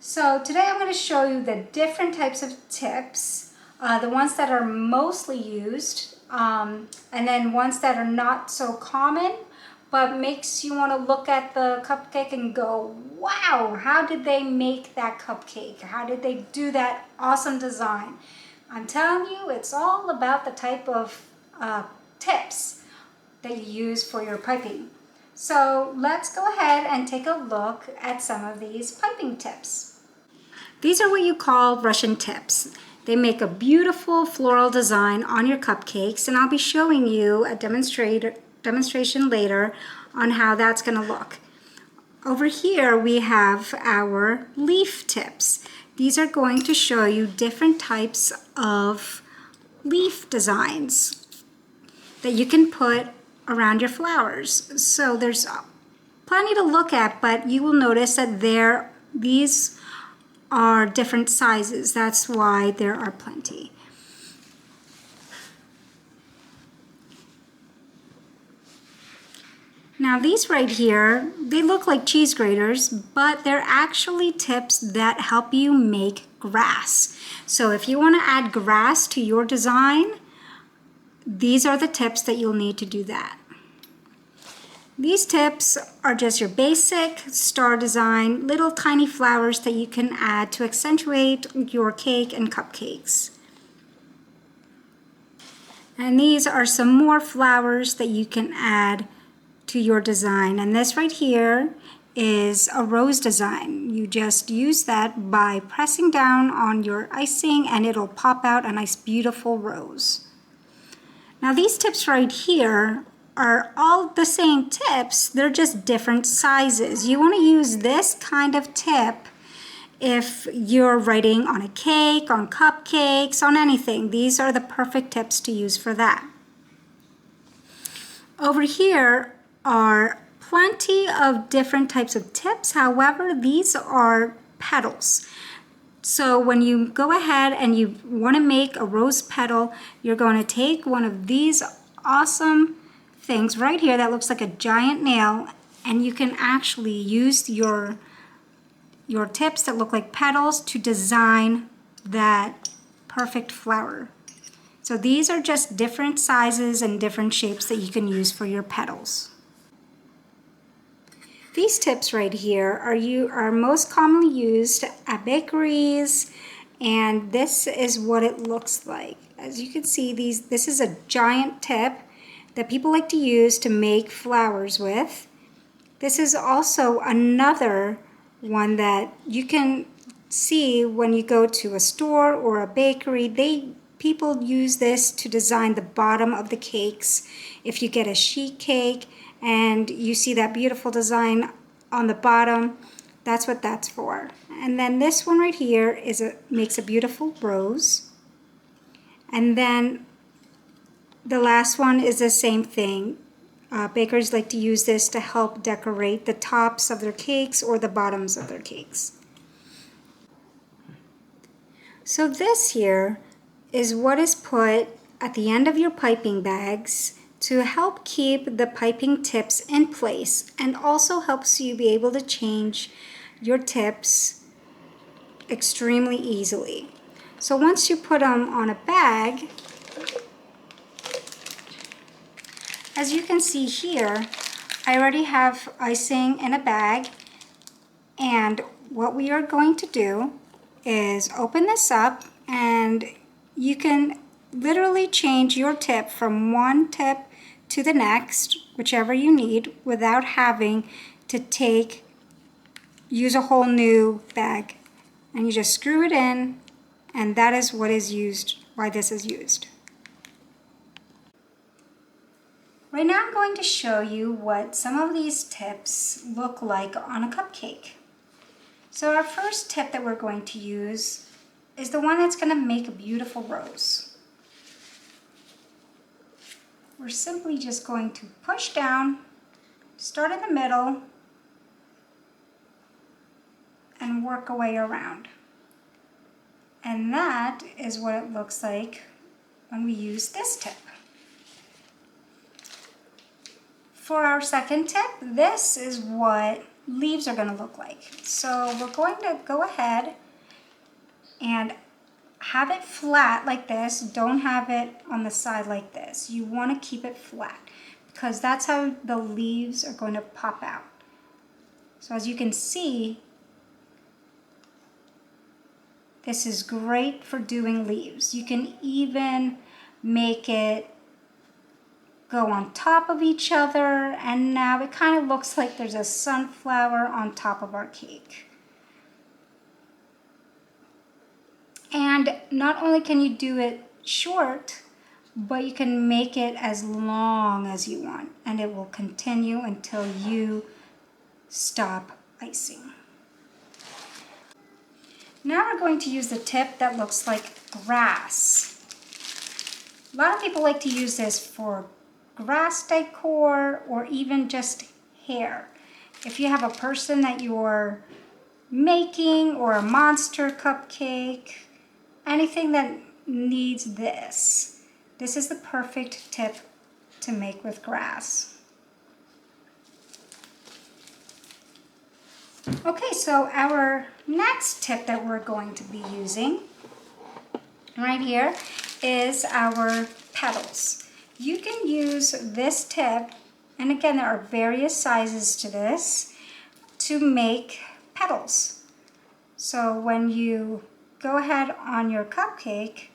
So today I'm going to show you the different types of tips, the ones that are mostly used, and then ones that are not so common, but makes you want to look at the cupcake and go, wow, how did they make that cupcake? How did they do that awesome design? I'm telling you, it's all about the type of tips that you use for your piping. So let's go ahead and take a look at some of these piping tips. These are what you call Russian tips. They make a beautiful floral design on your cupcakes, and I'll be showing you a demonstration later on how that's going to look. Over here we have our leaf tips. These are going to show you different types of leaf designs that you can put around your flowers. So there's plenty to look at, but you will notice that these are different sizes. That's why there are plenty. Now these right here, they look like cheese graters, but they're actually tips that help you make grass. So if you want to add grass to your design, these are the tips that you'll need to do that. These tips are just your basic star design, little tiny flowers that you can add to accentuate your cake and cupcakes. And these are some more flowers that you can add to your design. And this right here is a rose design. You just use that by pressing down on your icing and it'll pop out a nice beautiful rose. Now these tips right here are all the same tips, they're just different sizes. You want to use this kind of tip if you're writing on a cake, on cupcakes, on anything. These are the perfect tips to use for that. Over here are plenty of different types of tips. However, these are petals. So when you go ahead and you want to make a rose petal, you're going to take one of these awesome things right here that looks like a giant nail, and you can actually use your tips that look like petals to design that perfect flower. So these are just different sizes and different shapes that you can use for your petals. These tips right here are most commonly used at bakeries, and this is what it looks like. As you can see, this is a giant tip that people like to use to make flowers with. This is also another one that you can see when you go to a store or a bakery. People use this to design the bottom of the cakes. If you get a sheet cake and you see that beautiful design on the bottom, that's what that's for. And then this one right here makes a beautiful rose. And then the last one is the same thing. Bakers like to use this to help decorate the tops of their cakes or the bottoms of their cakes. So this here is what is put at the end of your piping bags to help keep the piping tips in place, and also helps you be able to change your tips extremely easily. So once you put them on a bag, as you can see here, I already have icing in a bag, and what we are going to do is open this up, and you can literally change your tip from one tip to the next, whichever you need, without having to use a whole new bag. And you just screw it in, and that is what is used, why this is used. Right now I'm going to show you what some of these tips look like on a cupcake. So our first tip that we're going to use is the one that's going to make a beautiful rose. We're simply just going to push down, start in the middle, and work our way around. And that is what it looks like when we use this tip. For our second tip, this is what leaves are going to look like. So we're going to go ahead and have it flat like this. Don't have it on the side like this. You want to keep it flat because that's how the leaves are going to pop out. So as you can see, this is great for doing leaves. You can even make it go on top of each other, and now it kind of looks like there's a sunflower on top of our cake. And not only can you do it short, but you can make it as long as you want, and it will continue until you stop icing. Now we're going to use the tip that looks like grass. A lot of people like to use this for grass decor or even just hair. If you have a person that you're making or a monster cupcake, anything that needs this, this is the perfect tip to make with grass. Okay, so our next tip that we're going to be using right here is our petals. You can use this tip, and again, there are various sizes to this, to make petals. So when you go ahead on your cupcake,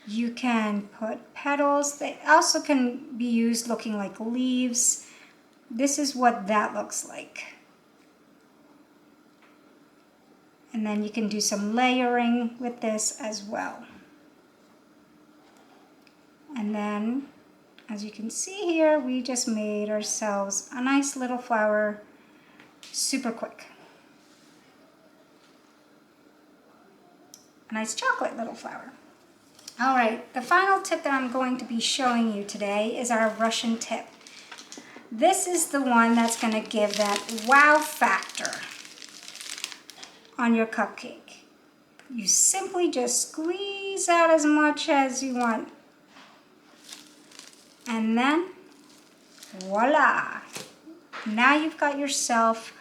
you can put petals. They also can be used looking like leaves. This is what that looks like. And then you can do some layering with this as well. And then, as you can see here, we just made ourselves a nice little flower super quick. A nice chocolate little flower. All right, the final tip that I'm going to be showing you today is our Russian tip. This is the one that's going to give that wow factor on your cupcake. You simply just squeeze out as much as you want. And then, voila! Now you've got yourself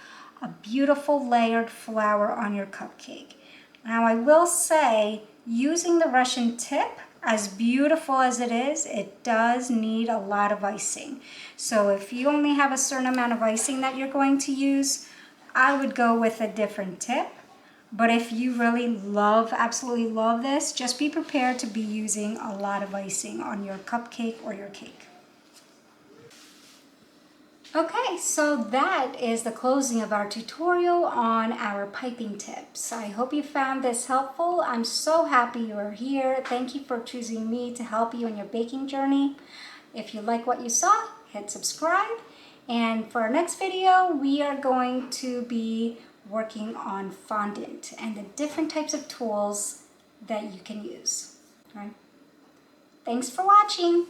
a beautiful layered flower on your cupcake. Now I will say, using the Russian tip, as beautiful as it does need a lot of icing. So if you only have a certain amount of icing that you're going to use, I would go with a different tip. But if you really love, absolutely love this, just be prepared to be using a lot of icing on your cupcake or your cake. Okay, so that is the closing of our tutorial on our piping tips. I hope you found this helpful. I'm so happy you are here. Thank you for choosing me to help you on your baking journey. If you like what you saw, hit subscribe. And for our next video, we are going to be working on fondant and the different types of tools that you can use. All right. Thanks for watching.